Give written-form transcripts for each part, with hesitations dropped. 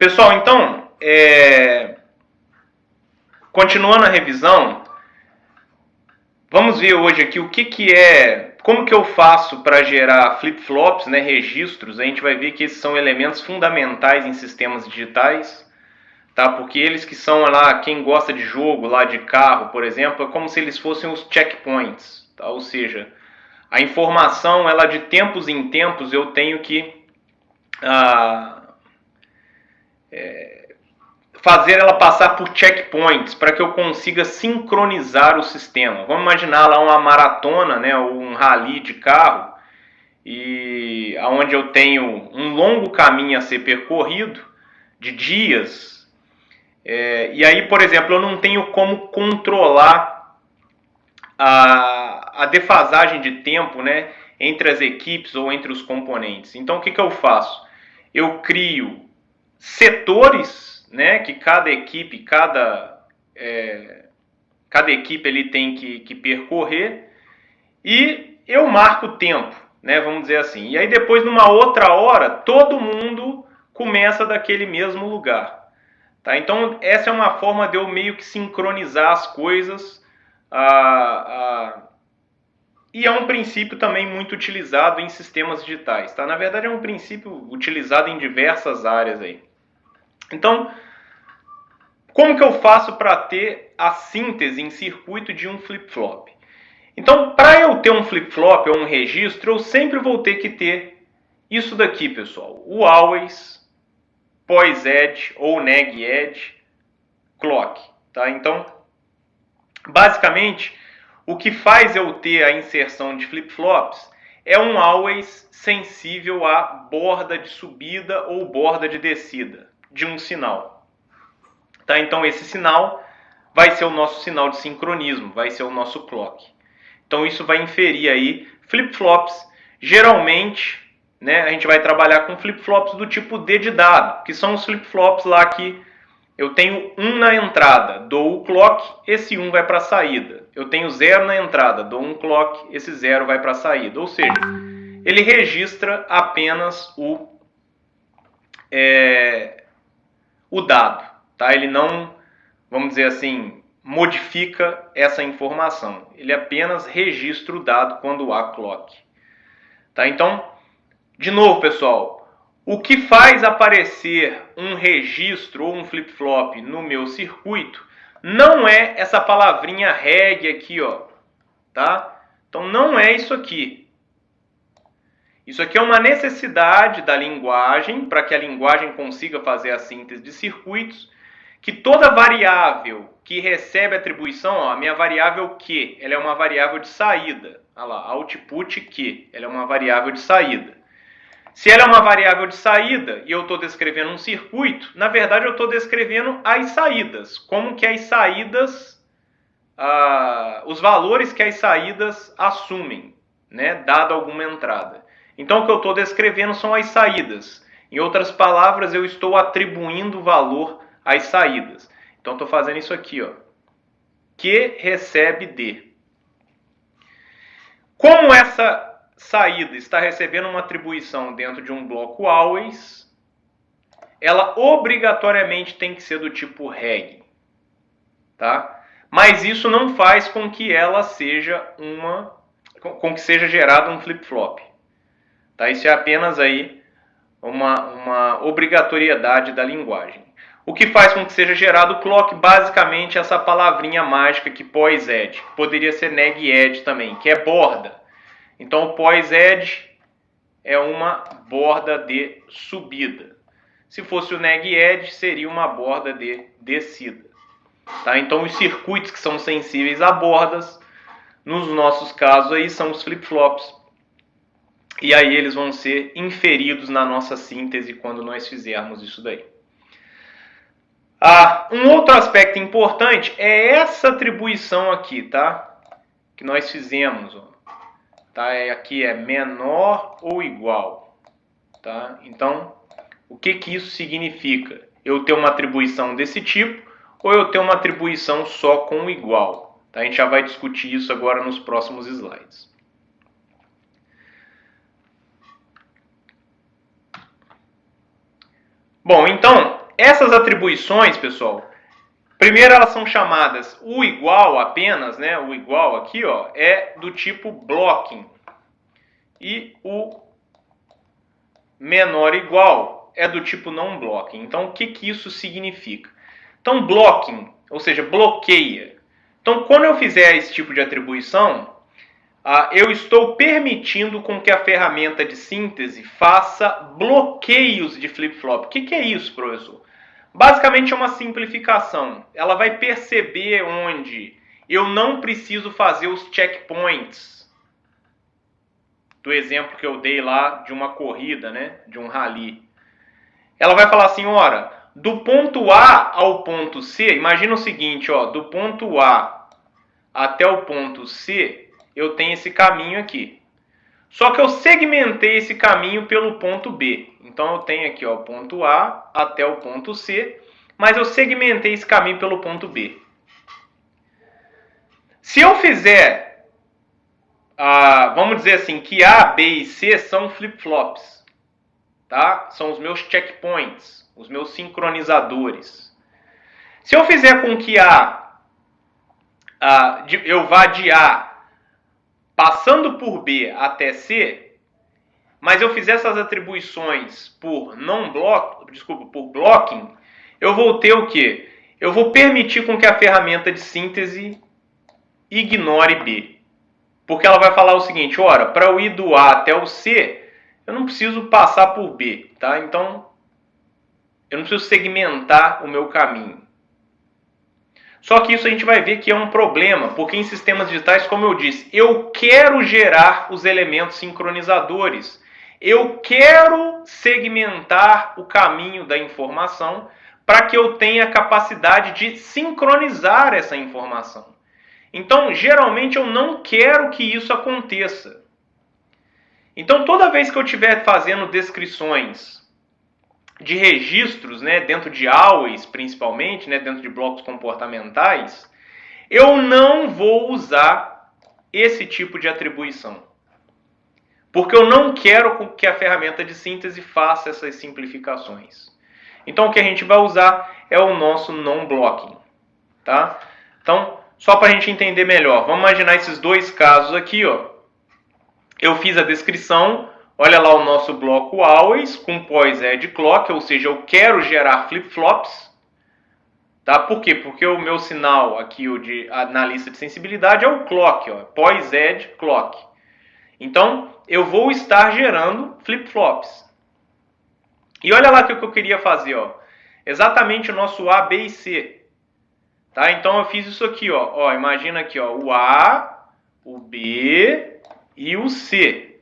Pessoal, então, continuando a revisão, vamos ver hoje aqui como que eu faço para gerar flip-flops, né, registros. A gente vai ver que esses são elementos fundamentais em sistemas digitais, tá? Porque eles que são lá, quem gosta de jogo, lá de carro, por exemplo, é como se eles fossem os checkpoints, tá? Ou seja, a informação, ela de tempos em tempos eu tenho que fazer ela passar por checkpoints para que eu consiga sincronizar o sistema. Vamos imaginar lá uma maratona, né, ou um rally de carro, e onde eu tenho um longo caminho a ser percorrido, de dias, e aí, por exemplo, eu não tenho como controlar a defasagem de tempo, né, entre as equipes ou entre os componentes. Então, o que eu faço? Eu crio setores, né, que cada equipe ele tem que percorrer, e eu marco o tempo, né, vamos dizer assim. E aí depois, numa outra hora, todo mundo começa daquele mesmo lugar. Tá? Então, essa é uma forma de eu meio que sincronizar as coisas, e é um princípio também muito utilizado em sistemas digitais. Tá? Na verdade, é um princípio utilizado em diversas áreas aí. Então, como que eu faço para ter a síntese em circuito de um flip-flop? Então, para eu ter um flip-flop ou um registro, eu sempre vou ter que ter isso daqui, pessoal. O always, POS-EDGE ou NEG-EDGE, clock. Tá? Então, basicamente, o que faz eu ter a inserção de flip-flops é um always sensível à borda de subida ou borda de descida de um sinal. Tá? Então esse sinal vai ser o nosso sinal de sincronismo, vai ser o nosso clock. Então isso vai inferir aí flip-flops. Geralmente, né, a gente vai trabalhar com flip-flops do tipo D de dado, que são os flip-flops lá que eu tenho 1 na entrada, dou o clock, esse 1 vai para a saída. Eu tenho 0 na entrada, dou um clock, esse 0 vai para a saída. Ou seja, ele registra apenas o dado. Tá? Ele não, vamos dizer assim, modifica essa informação. Ele apenas registra o dado quando há clock. Tá? Então, de novo, pessoal, o que faz aparecer um registro ou um flip-flop no meu circuito não é essa palavrinha reg aqui, ó. Tá? Então, não é isso aqui. Isso aqui é uma necessidade da linguagem, para que a linguagem consiga fazer a síntese de circuitos, que toda variável que recebe atribuição, ó, a minha variável Q, ela é uma variável de saída. Olha lá, output Q, ela é uma variável de saída. Se ela é uma variável de saída e eu estou descrevendo um circuito, na verdade eu estou descrevendo as saídas. Como que as saídas, os valores que as saídas assumem, né, dada alguma entrada. Então o que eu estou descrevendo são as saídas. Em outras palavras, eu estou atribuindo valor às saídas. Então estou fazendo isso aqui, ó. Q recebe D. Como essa saída está recebendo uma atribuição dentro de um bloco always, ela obrigatoriamente tem que ser do tipo reg. Tá? Mas isso não faz com que ela seja com que seja gerado um flip-flop. Tá? Isso é apenas aí uma obrigatoriedade da linguagem. O que faz com que seja gerado clock, basicamente, essa palavrinha mágica que POS-EDGE. Poderia ser NEG-EDGE também, que é borda. Então o POS-EDGE é uma borda de subida. Se fosse o NEG-EDGE, seria uma borda de descida. Tá? Então os circuitos que são sensíveis a bordas, nos nossos casos aí, são os flip-flops. E aí eles vão ser inferidos na nossa síntese quando nós fizermos isso daí. Um outro aspecto importante é essa atribuição aqui, tá? Que nós fizemos, ó. Tá? Aqui é menor ou igual, tá? Então, o que isso significa? Eu ter uma atribuição desse tipo ou eu ter uma atribuição só com igual? Tá? A gente já vai discutir isso agora nos próximos slides. Bom, então, essas atribuições, pessoal, primeiro elas são chamadas o igual apenas, né? O igual aqui, ó, é do tipo blocking. E o menor igual é do tipo não blocking. Então, o que isso significa? Então, blocking, ou seja, bloqueia. Então, quando eu fizer esse tipo de atribuição, eu estou permitindo com que a ferramenta de síntese faça bloqueios de flip-flop. O que é isso, professor? Basicamente é uma simplificação. Ela vai perceber onde eu não preciso fazer os checkpoints do exemplo que eu dei lá de uma corrida, né, de um rally. Ela vai falar assim, ora, do ponto A ao ponto C, imagina o seguinte, ó, do ponto A até o ponto C, eu tenho esse caminho aqui. Só que eu segmentei esse caminho pelo ponto B. Então eu tenho aqui, ó, o ponto A até o ponto C, mas eu segmentei esse caminho pelo ponto B. Se eu fizer vamos dizer assim, que A, B e C são flip-flops, tá? São os meus checkpoints, os meus sincronizadores. Se eu fizer com que eu vá de A passando por B até C, mas eu fizer essas atribuições por por blocking, eu vou ter o quê? Eu vou permitir com que a ferramenta de síntese ignore B. Porque ela vai falar o seguinte, ora, para eu ir do A até o C, eu não preciso passar por B, tá? Então, eu não preciso segmentar o meu caminho. Só que isso a gente vai ver que é um problema, porque em sistemas digitais, como eu disse, eu quero gerar os elementos sincronizadores. Eu quero segmentar o caminho da informação para que eu tenha capacidade de sincronizar essa informação. Então, geralmente, eu não quero que isso aconteça. Então, toda vez que eu estiver fazendo descrições de registros, né, dentro de always, principalmente, né, dentro de blocos comportamentais, eu não vou usar esse tipo de atribuição. Porque eu não quero que a ferramenta de síntese faça essas simplificações. Então, o que a gente vai usar é o nosso non-blocking. Tá? Então, só para a gente entender melhor, vamos imaginar esses dois casos aqui, ó. Eu fiz a descrição, olha lá o nosso bloco always com pos-add clock, ou seja, eu quero gerar flip-flops. Tá? Por quê? Porque o meu sinal aqui na lista de sensibilidade é o clock, ó, pos-add clock. Então, eu vou estar gerando flip-flops. E olha lá o que eu queria fazer, ó. Exatamente o nosso A, B e C. Tá? Então eu fiz isso aqui, ó. Imagina aqui, ó, o A, o B e o C.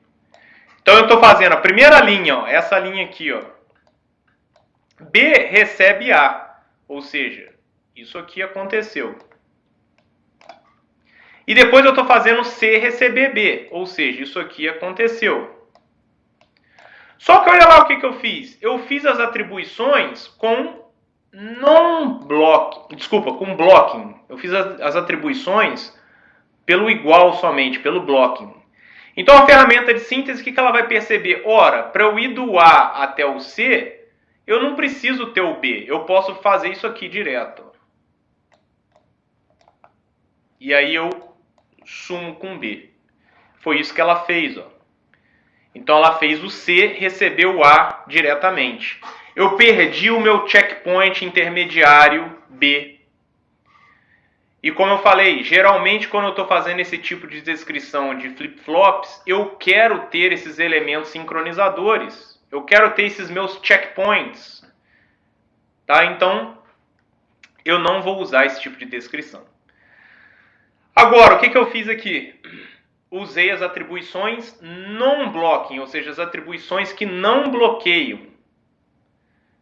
Então eu estou fazendo a primeira linha, ó, essa linha aqui, ó. B recebe A, ou seja, isso aqui aconteceu. E depois eu estou fazendo C receber B, ou seja, isso aqui aconteceu. Só que olha lá o que eu fiz. Eu fiz as atribuições com com blocking. Eu fiz as atribuições pelo igual somente, pelo blocking. Então a ferramenta de síntese, o que ela vai perceber? Ora, para eu ir do A até o C, eu não preciso ter o B. Eu posso fazer isso aqui direto. E aí eu sumo com B. Foi isso que ela fez, ó. Então ela fez o C, recebeu o A diretamente. Eu perdi o meu checkpoint intermediário B. E como eu falei, geralmente quando eu estou fazendo esse tipo de descrição de flip-flops, eu quero ter esses elementos sincronizadores. Eu quero ter esses meus checkpoints. Tá? Então, eu não vou usar esse tipo de descrição. Agora, o que eu fiz aqui? Usei as atribuições non-blocking, ou seja, as atribuições que não bloqueiam.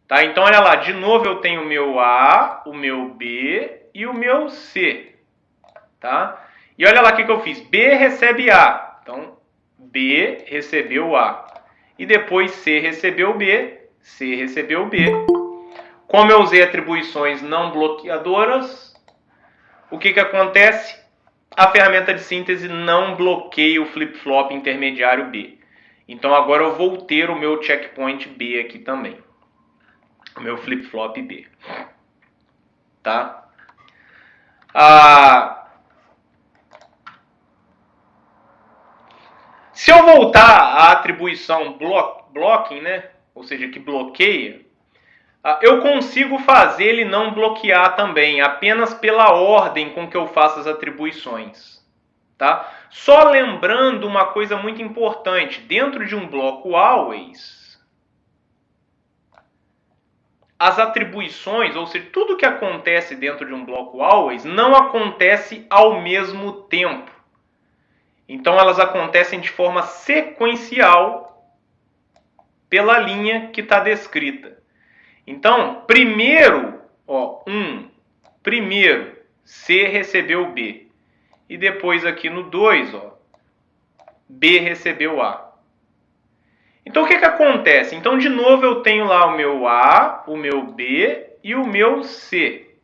Tá? Então, olha lá, de novo eu tenho o meu A, o meu B e o meu C. Tá? E olha lá o que eu fiz. B recebe A. Então, B recebeu A. E depois C recebeu B, C recebeu B. Como eu usei atribuições não bloqueadoras, o que acontece? A ferramenta de síntese não bloqueia o flip-flop intermediário B. Então, agora eu vou ter o meu checkpoint B aqui também. o meu flip-flop B. Tá? Ah, se eu voltar à atribuição blocking, né? Ou seja, que bloqueia, eu consigo fazer ele não bloquear também, apenas pela ordem com que eu faço as atribuições. Tá? Só lembrando uma coisa muito importante, dentro de um bloco always, as atribuições, ou seja, tudo que acontece dentro de um bloco always, não acontece ao mesmo tempo. Então elas acontecem de forma sequencial pela linha que está descrita. Então, primeiro, primeiro C recebeu B. E depois aqui no 2, B recebeu A. Então o que acontece? Então de novo eu tenho lá o meu A, o meu B e o meu C.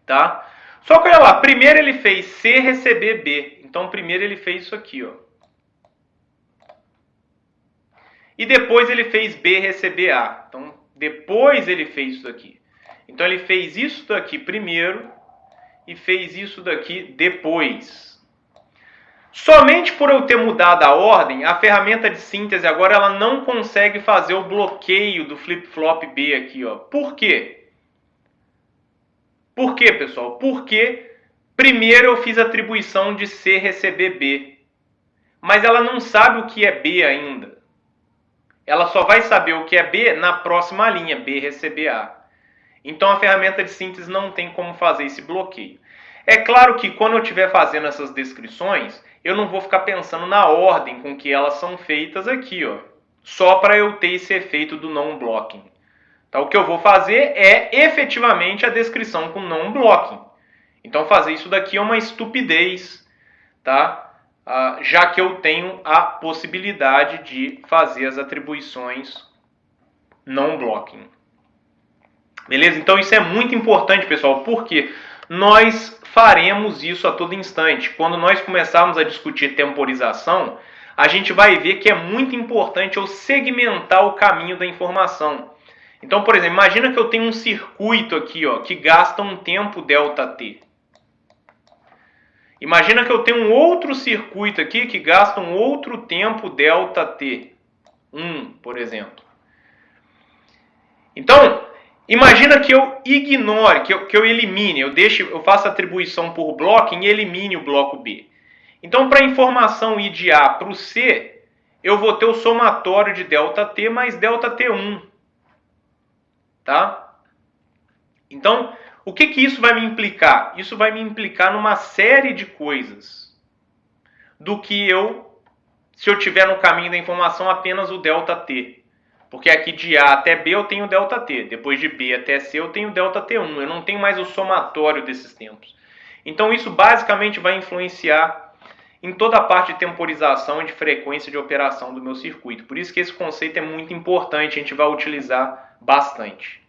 Tá? Só que olha lá, primeiro ele fez C receber B. Então primeiro ele fez isso aqui, ó. E depois ele fez B receber A. Então depois ele fez isso aqui. Então ele fez isso daqui primeiro e fez isso daqui depois. Somente por eu ter mudado a ordem, a ferramenta de síntese agora ela não consegue fazer o bloqueio do flip-flop B aqui, ó. Por quê? Por quê, pessoal? Porque primeiro eu fiz a atribuição de C receber B. Mas ela não sabe o que é B ainda. Ela só vai saber o que é B na próxima linha, B receber A. Então a ferramenta de síntese não tem como fazer esse bloqueio. É claro que quando eu estiver fazendo essas descrições, eu não vou ficar pensando na ordem com que elas são feitas aqui, ó, só para eu ter esse efeito do non-blocking. Então, o que eu vou fazer é efetivamente a descrição com non-blocking. Então fazer isso daqui é uma estupidez, tá? Já que eu tenho a possibilidade de fazer as atribuições non-blocking. Beleza? Então isso é muito importante, pessoal, porque nós faremos isso a todo instante. Quando nós começarmos a discutir temporização, a gente vai ver que é muito importante eu segmentar o caminho da informação. Então, por exemplo, imagina que eu tenho um circuito aqui, ó, que gasta um tempo ΔT. Imagina que eu tenho um outro circuito aqui que gasta um outro tempo ΔT. Por exemplo. Então, imagina que eu ignore, que eu elimine, eu faço atribuição por blocking e elimine o bloco B. Então, para a informação ir de A para o C, eu vou ter o somatório de ΔT mais ΔT1. Tá? Então, o que isso vai me implicar? Isso vai me implicar numa série de coisas do que se eu tiver no caminho da informação apenas o ΔT. Porque aqui de A até B eu tenho ΔT, depois de B até C eu tenho ΔT1, eu não tenho mais o somatório desses tempos. Então isso basicamente vai influenciar em toda a parte de temporização e de frequência de operação do meu circuito. Por isso que esse conceito é muito importante, a gente vai utilizar bastante.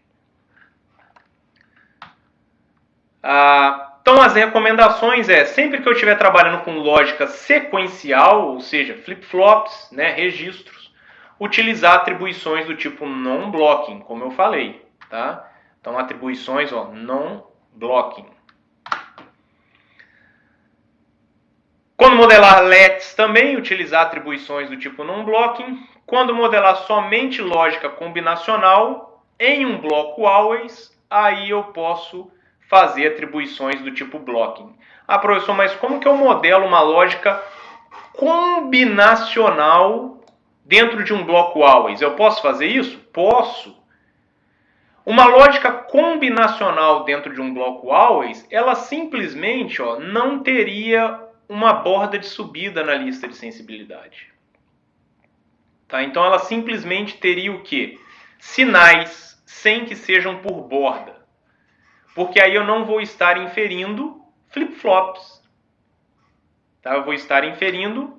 Então as recomendações sempre que eu estiver trabalhando com lógica sequencial, ou seja, flip-flops, né, registros, utilizar atribuições do tipo non-blocking, como eu falei, tá? Então atribuições, non-blocking. Quando modelar LETs também, utilizar atribuições do tipo non-blocking. Quando modelar somente lógica combinacional, em um bloco always, aí eu posso fazer atribuições do tipo blocking. Professor, mas como que eu modelo uma lógica combinacional dentro de um bloco always? Eu posso fazer isso? Posso. Uma lógica combinacional dentro de um bloco always, ela simplesmente não teria uma borda de subida na lista de sensibilidade. Tá? Então ela simplesmente teria o quê? Sinais sem que sejam por borda. Porque aí eu não vou estar inferindo flip-flops. Tá? Eu vou estar inferindo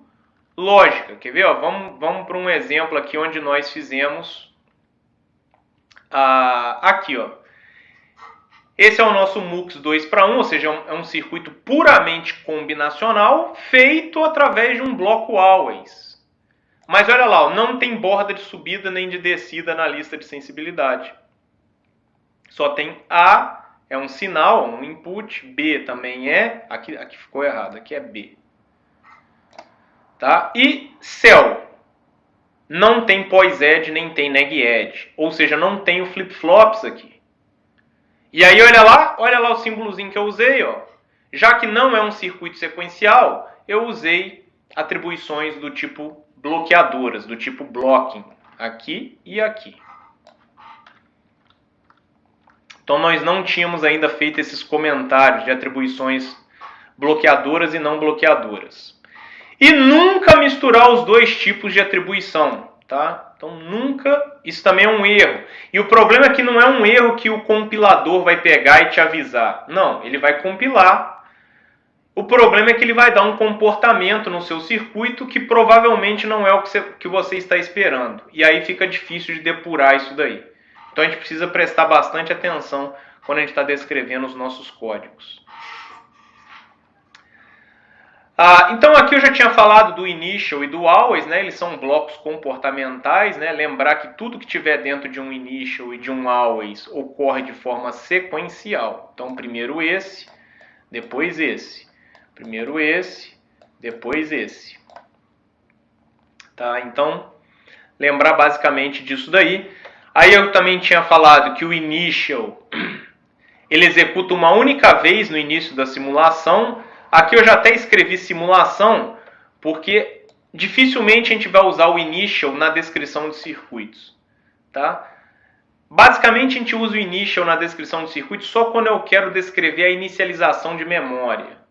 lógica. Quer ver? Vamos para um exemplo aqui onde nós fizemos aqui, ó. Esse é o nosso MUX 2:1, ou seja, é um circuito puramente combinacional feito através de um bloco always. Mas olha lá, não tem borda de subida nem de descida na lista de sensibilidade. só tem A, é um sinal, um input, B também é, aqui ficou errado, aqui é B. Tá? E cell, não tem POS-ED nem tem NEG-ED, ou seja, não tem o flip-flops aqui. E aí olha lá o símbolozinho que eu usei, ó. Já que não é um circuito sequencial, eu usei atribuições do tipo bloqueadoras, do tipo blocking, aqui e aqui. Então nós não tínhamos ainda feito esses comentários de atribuições bloqueadoras e não bloqueadoras. E nunca misturar os dois tipos de atribuição, tá? Então nunca, isso também é um erro. E o problema é que não é um erro que o compilador vai pegar e te avisar. Não, ele vai compilar. O problema é que ele vai dar um comportamento no seu circuito que provavelmente não é o que você está esperando. E aí fica difícil de depurar isso daí. Então a gente precisa prestar bastante atenção quando a gente está descrevendo os nossos códigos. Então aqui eu já tinha falado do initial e do always, né? Eles são blocos comportamentais, né? Lembrar que tudo que tiver dentro de um initial e de um always ocorre de forma sequencial. Então primeiro esse, depois esse. Primeiro esse, depois esse. Tá? Então, lembrar basicamente disso daí. Aí eu também tinha falado que o initial, ele executa uma única vez no início da simulação. Aqui eu já até escrevi simulação, porque dificilmente a gente vai usar o initial na descrição de circuitos. Tá? Basicamente a gente usa o initial na descrição de circuitos só quando eu quero descrever a inicialização de memória.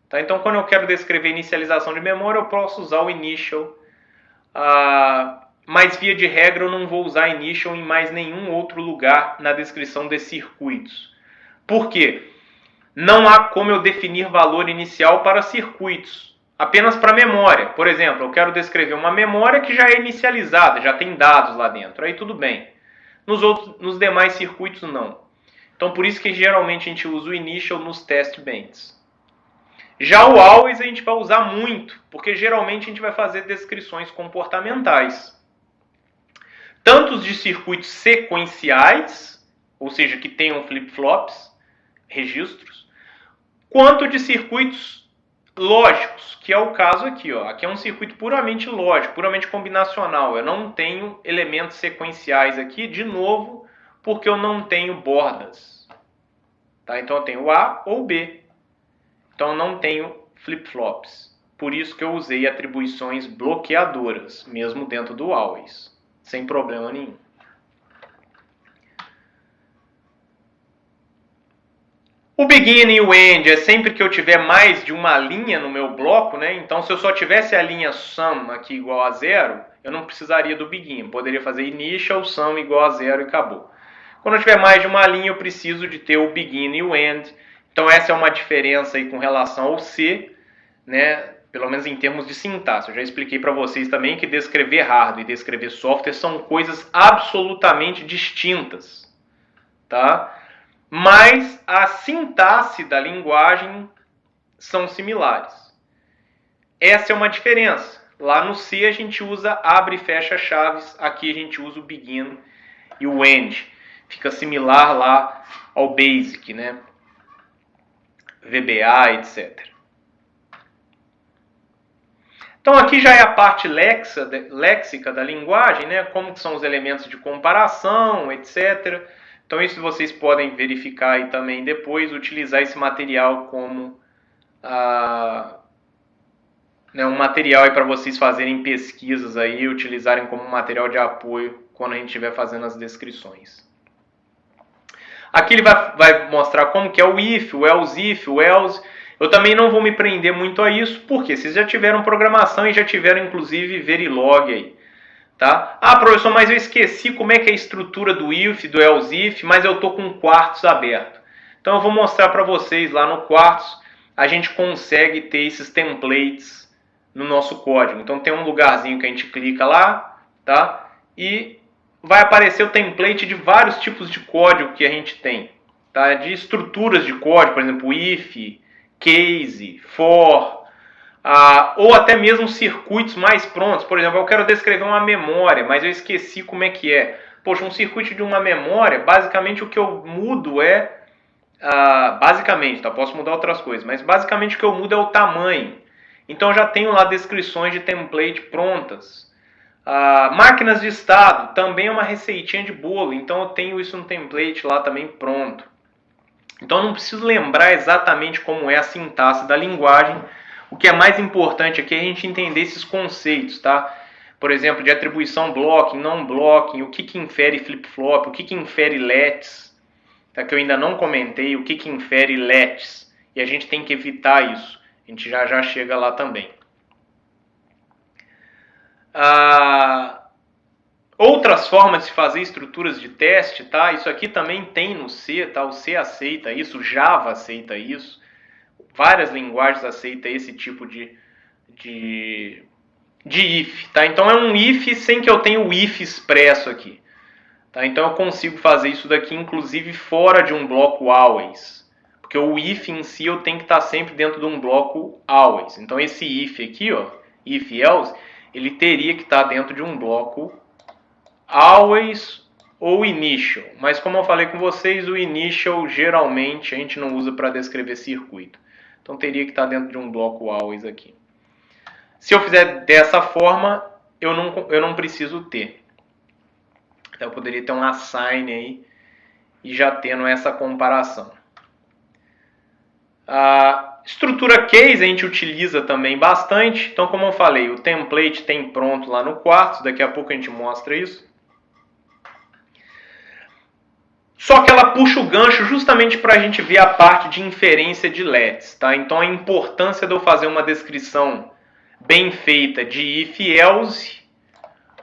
Tá? Então quando eu quero descrever a inicialização de memória eu posso usar o initial. Mas via de regra eu não vou usar initial em mais nenhum outro lugar na descrição de circuitos. Por quê? Não há como eu definir valor inicial para circuitos, apenas para memória. Por exemplo, eu quero descrever uma memória que já é inicializada, já tem dados lá dentro, aí tudo bem. Nos demais circuitos não. Então por isso que geralmente a gente usa o initial nos test bands. Já o always a gente vai usar muito, porque geralmente a gente vai fazer descrições comportamentais. Tanto de circuitos sequenciais, ou seja, que tenham flip-flops, registros, quanto de circuitos lógicos, que é o caso aqui. Ó. Aqui é um circuito puramente lógico, puramente combinacional. Eu não tenho elementos sequenciais aqui, de novo, porque eu não tenho bordas. Tá? Então eu tenho A ou B. Então eu não tenho flip-flops. Por isso que eu usei atribuições bloqueadoras, mesmo dentro do always, sem problema nenhum. O begin e o end é sempre que eu tiver mais de uma linha no meu bloco, né? Então se eu só tivesse a linha sum aqui igual a 0, eu não precisaria do begin. Poderia fazer initial sum igual a 0 e acabou. Quando eu tiver mais de uma linha, eu preciso de ter o begin e o end. Então essa é uma diferença aí com relação ao C, né? Pelo menos em termos de sintaxe. Eu já expliquei para vocês também que descrever hardware e descrever software são coisas absolutamente distintas, tá? Mas a sintaxe da linguagem são similares. Essa é uma diferença. Lá no C a gente usa abre e fecha chaves, aqui a gente usa o begin e o end. Fica similar lá ao BASIC, né? VBA, etc. Então aqui já é a parte léxica da linguagem, né? Como são os elementos de comparação, etc. Então isso vocês podem verificar aí também depois, utilizar esse material como um material para vocês fazerem pesquisas aí, utilizarem como material de apoio quando a gente estiver fazendo as descrições. Aqui ele vai mostrar como que é o if, o else, o else. Eu também não vou me prender muito a isso, porque vocês já tiveram programação e já tiveram inclusive Verilog aí. Tá? Ah, professor, mas eu esqueci como é que é a estrutura do if, do else if, mas eu estou com o Quartz aberto. Então eu vou mostrar para vocês lá no Quartz, a gente consegue ter esses templates no nosso código. Então tem um lugarzinho que a gente clica lá, tá? E vai aparecer o template de vários tipos de código que a gente tem, tá? De estruturas de código, por exemplo, if, case, for, ou até mesmo circuitos mais prontos. Por exemplo, eu quero descrever uma memória, mas eu esqueci como é que é. Poxa, um circuito de uma memória, basicamente o que eu mudo é... basicamente, tá? Posso mudar outras coisas, mas basicamente o que eu mudo é o tamanho. Então eu já tenho lá descrições de template prontas. Máquinas de estado, também é uma receitinha de bolo, então eu tenho isso no template lá também pronto. Então eu não preciso lembrar exatamente como é a sintaxe da linguagem. O que é mais importante aqui é a gente entender esses conceitos, tá? Por exemplo, de atribuição blocking, não blocking, o que infere flip-flop, o que infere lets, tá? Que eu ainda não comentei, o que infere lets. E a gente tem que evitar isso. A gente já chega lá também. Outras formas de fazer estruturas de teste, tá? Isso aqui também tem no C, tá? O C aceita isso, o Java aceita isso. Várias linguagens aceitam esse tipo de if, tá? Então é um if sem que eu tenha o if expresso aqui. Tá? Então eu consigo fazer isso daqui, inclusive, fora de um bloco always. Porque o if em si eu tenho que estar sempre dentro de um bloco always. Então esse if aqui, ó, if else, ele teria que estar dentro de um bloco always ou initial. Mas como eu falei com vocês, o initial geralmente a gente não usa para descrever circuito. Então teria que estar dentro de um bloco always aqui. Se eu fizer dessa forma, eu não preciso ter. Então eu poderia ter um assign aí e já tendo essa comparação. A estrutura case a gente utiliza também bastante. Então, como eu falei, o template tem pronto lá no quarto. Daqui a pouco a gente mostra isso. Só que ela puxa o gancho justamente para a gente ver a parte de inferência de lets. Tá? Então, a importância de eu fazer uma descrição bem feita de if-else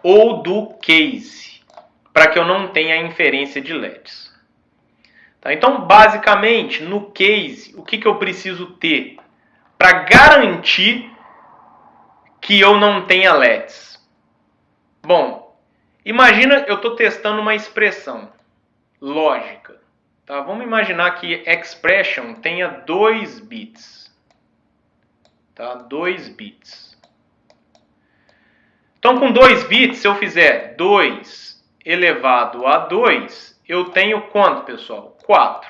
ou do case, para que eu não tenha inferência de lets. Tá? Então, basicamente, no case, o que eu preciso ter para garantir que eu não tenha lets? Bom, imagina eu estou testando uma expressão lógica. Tá? Vamos imaginar que expression tenha 2 bits. Tá? 2 bits. Então, com 2 bits, se eu fizer 2 elevado a 2, eu tenho quanto, pessoal? 4.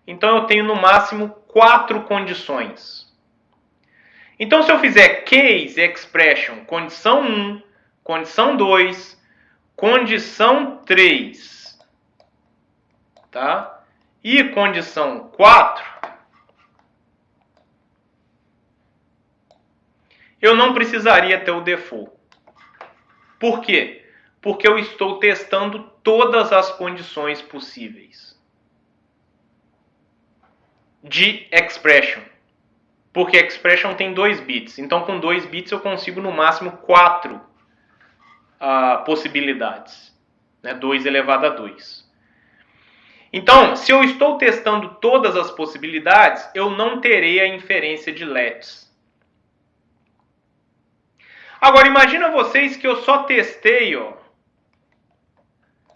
Então, eu tenho no máximo 4 condições. Então, se eu fizer case expression, condição 1, condição 2, condição 3, tá? E condição 4, eu não precisaria ter o default. Por quê? Porque eu estou testando todas as condições possíveis de expression. Porque expression tem 2 bits. Então, com 2 bits, eu consigo no máximo 4 possibilidades. Né? 2 elevado a 2. Então, se eu estou testando todas as possibilidades, eu não terei a inferência de lets. Agora, imagina vocês que eu só testei,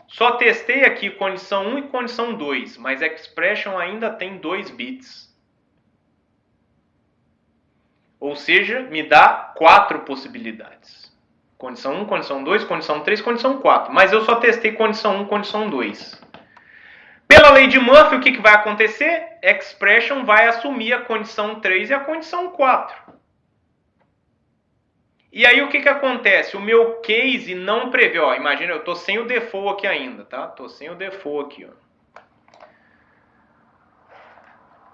só testei aqui condição 1 e condição 2, mas expression ainda tem 2 bits. Ou seja, me dá 4 possibilidades. Condição 1, condição 2, condição 3, condição 4. Mas eu só testei condição 1, condição 2. Pela lei de Murphy, o que vai acontecer? Expression vai assumir a condição 3 e a condição 4. E aí o que acontece? O meu case não prevê. Imagina, eu estou sem o default aqui ainda, tá? Estou sem o default aqui.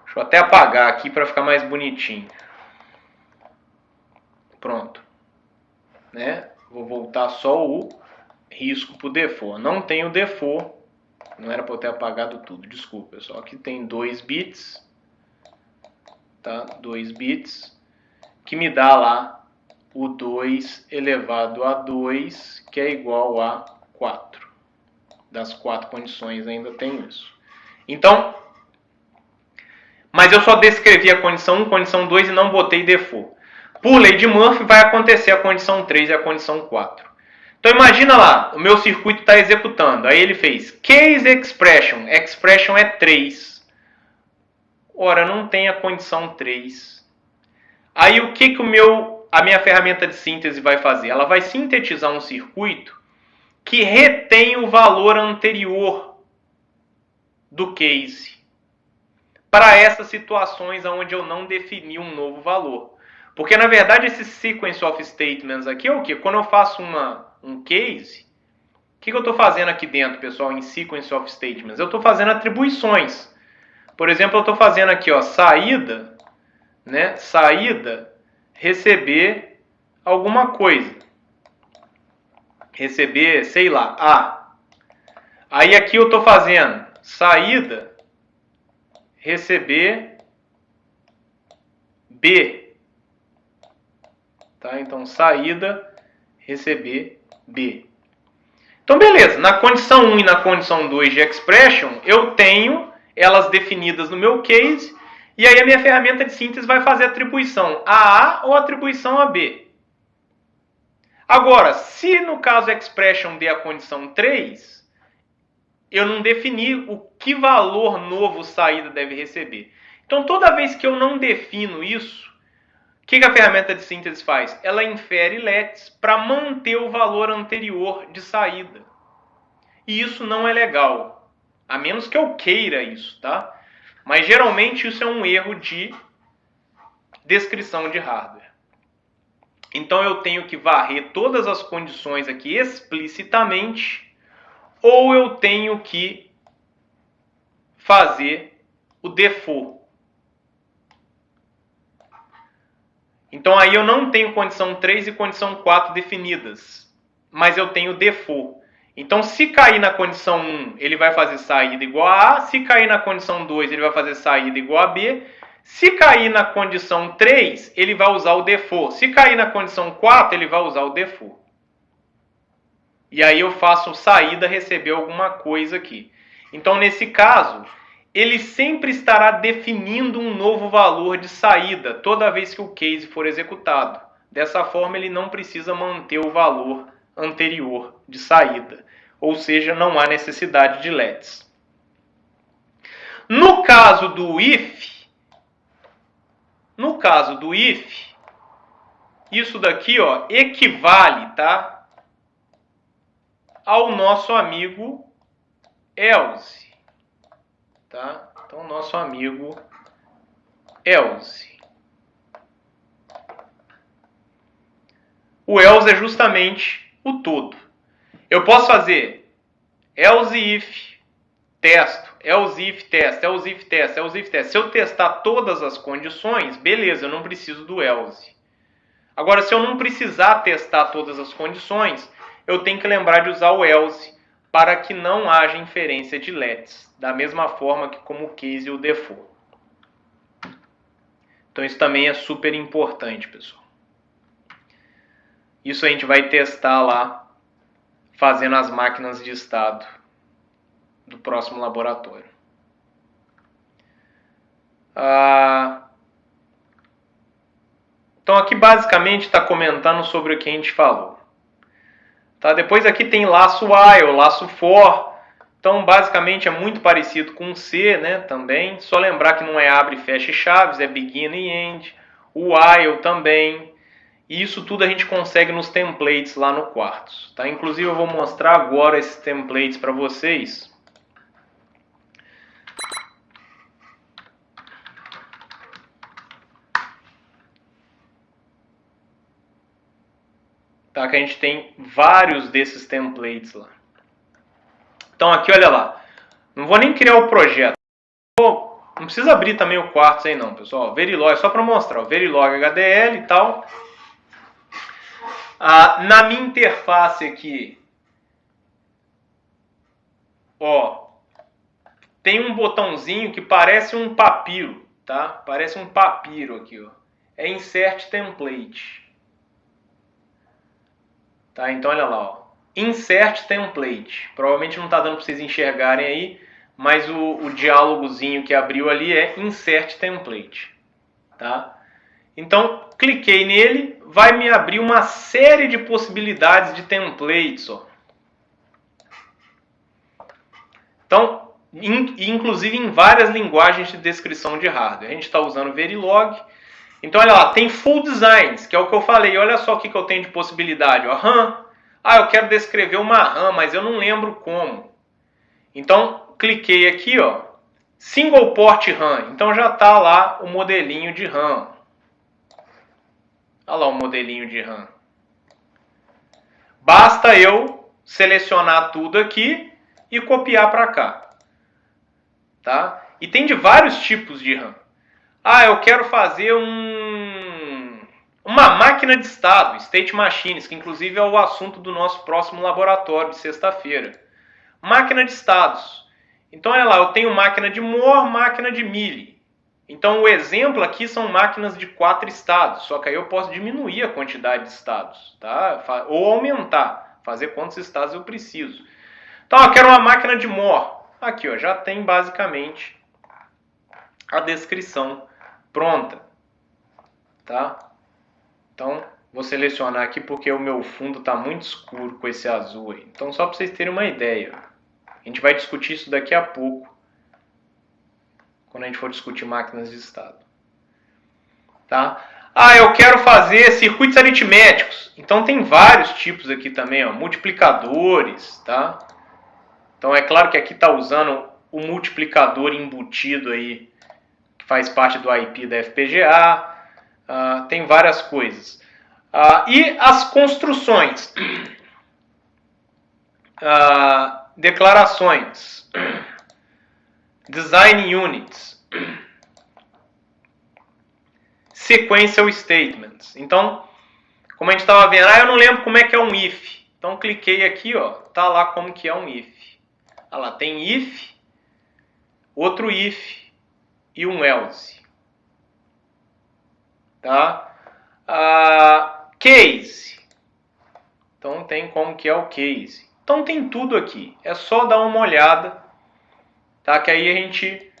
Deixa eu até apagar aqui para ficar mais bonitinho. Pronto. Né? Vou voltar só o risco para o default. Não tem o default. Não era para eu ter apagado tudo. Desculpa, pessoal. Aqui tem 2 bits. Tá? 2 bits. Que me dá lá o 2 elevado a 2, que é igual a 4. Das 4 condições ainda tem isso. Então, mas eu só descrevi a condição 1, condição 2 e não botei default. Por lei de Murphy vai acontecer a condição 3 e a condição 4. Então imagina lá, o meu circuito está executando. Aí ele fez case expression. Expression é 3. Ora, não tem a condição 3. Aí o que a minha ferramenta de síntese vai fazer? Ela vai sintetizar um circuito que retém o valor anterior do case para essas situações onde eu não defini um novo valor. Porque, na verdade, esse sequence of statements aqui é o quê? Quando eu faço um case, o que eu estou fazendo aqui dentro, pessoal, em sequence of statements? Eu estou fazendo atribuições. Por exemplo, eu estou fazendo aqui, ó, saída, né? Saída, receber alguma coisa. Receber, sei lá, A. Aí aqui eu estou fazendo saída, receber B. Tá? Então, saída, receber B. Então, beleza. Na condição 1 e na condição 2 de expression, eu tenho elas definidas no meu case, e aí a minha ferramenta de síntese vai fazer atribuição a A ou atribuição a B. Agora, se no caso expression dê a condição 3, eu não defini o que valor novo saída deve receber. Então, toda vez que eu não defino isso, o que a ferramenta de síntese faz? Ela infere lets para manter o valor anterior de saída. E isso não é legal, a menos que eu queira isso, tá? Mas geralmente isso é um erro de descrição de hardware. Então eu tenho que varrer todas as condições aqui explicitamente, ou eu tenho que fazer o default. Então aí eu não tenho condição 3 e condição 4 definidas, mas eu tenho default. Então se cair na condição 1, ele vai fazer saída igual a A, se cair na condição 2, ele vai fazer saída igual a B, se cair na condição 3, ele vai usar o default, se cair na condição 4, ele vai usar o default. E aí eu faço saída receber alguma coisa aqui. Então nesse caso, ele sempre estará definindo um novo valor de saída toda vez que o case for executado. Dessa forma, ele não precisa manter o valor anterior de saída. Ou seja, não há necessidade de lets. No caso do if, isso daqui, ó, equivale, tá, ao nosso amigo else. Tá? Então, nosso amigo else. O else é justamente o todo. Eu posso fazer else if, testo, else if, test, else if, test, else if, test. Se eu testar todas as condições, beleza, eu não preciso do else. Agora, se eu não precisar testar todas as condições, eu tenho que lembrar de usar o else para que não haja inferência de lets, da mesma forma que como o case e o default. Então isso também é super importante, pessoal. Isso a gente vai testar lá, fazendo as máquinas de estado do próximo laboratório. Então aqui basicamente está comentando sobre o que a gente falou. Tá? Depois aqui tem laço while, laço for. Então basicamente é muito parecido com C, né, também. Só lembrar que não é abre e fecha chaves, é begin e end. O while também. E isso tudo a gente consegue nos templates lá no Quartz. Tá? Inclusive eu vou mostrar agora esses templates para vocês. Tá, que a gente tem vários desses templates lá. Então aqui, olha lá. Não vou nem criar o projeto. Não precisa abrir também o Quartz aí não, pessoal. Verilog, é só para mostrar. O Verilog HDL e tal. Na minha interface aqui, ó, tem um botãozinho que parece um papiro, tá? Parece um papiro aqui, ó. É Insert Template. Tá, então olha lá, ó. Insert Template. Provavelmente não está dando para vocês enxergarem aí, mas o diálogozinho que abriu ali é Insert Template. Tá? Então, cliquei nele, vai me abrir uma série de possibilidades de templates. Ó. Então, inclusive em várias linguagens de descrição de hardware. A gente está usando Verilog. Então, olha lá, tem Full Designs, que é o que eu falei. Olha só o que eu tenho de possibilidade. Ó. RAM, Ah, eu quero descrever uma RAM, mas eu não lembro como. Então, cliquei aqui, ó, Single Port RAM. Então já está lá o modelinho de RAM. Olha lá o modelinho de RAM. Basta eu selecionar tudo aqui e copiar para cá. Tá? E tem de vários tipos de RAM. Ah, eu quero fazer uma máquina de estado, State Machines, que inclusive é o assunto do nosso próximo laboratório de sexta-feira. Máquina de estados. Então, olha lá, eu tenho máquina de Moore, máquina de Mealy. Então, o exemplo aqui são máquinas de 4 estados, só que aí eu posso diminuir a quantidade de estados, tá? Ou aumentar, fazer quantos estados eu preciso. Então, eu quero uma máquina de Moore. Aqui, ó, já tem basicamente a descrição pronta, tá? Então, vou selecionar aqui porque o meu fundo está muito escuro com esse azul aí. Então, só para vocês terem uma ideia. A gente vai discutir isso daqui a pouco, quando a gente for discutir máquinas de estado. Tá? Ah, eu quero fazer circuitos aritméticos. Então, tem vários tipos aqui também, ó, multiplicadores, tá? Então, é claro que aqui está usando o multiplicador embutido aí, que faz parte do IP da FPGA. Tem várias coisas. E as construções. Declarações. Design units. Sequential statements. Então, como a gente estava vendo, eu não lembro como é que é um if. Então, cliquei aqui, ó, tá lá como que é um if. Olha lá, tem if, outro if e um else. Tá? Case. Então tem como que é o case. Então tem tudo aqui. É só dar uma olhada, tá? Que aí a gente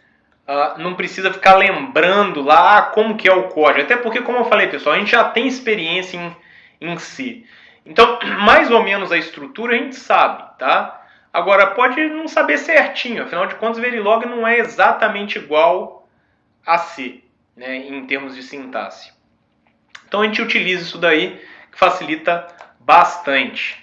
não precisa ficar lembrando lá como que é o código. Até porque, como eu falei, pessoal, a gente já tem experiência em si. Então, mais ou menos a estrutura a gente sabe, tá? Agora, pode não saber certinho. Afinal de contas, Verilog não é exatamente igual a C, né, em termos de sintaxe. Então a gente utiliza isso daí, que facilita bastante.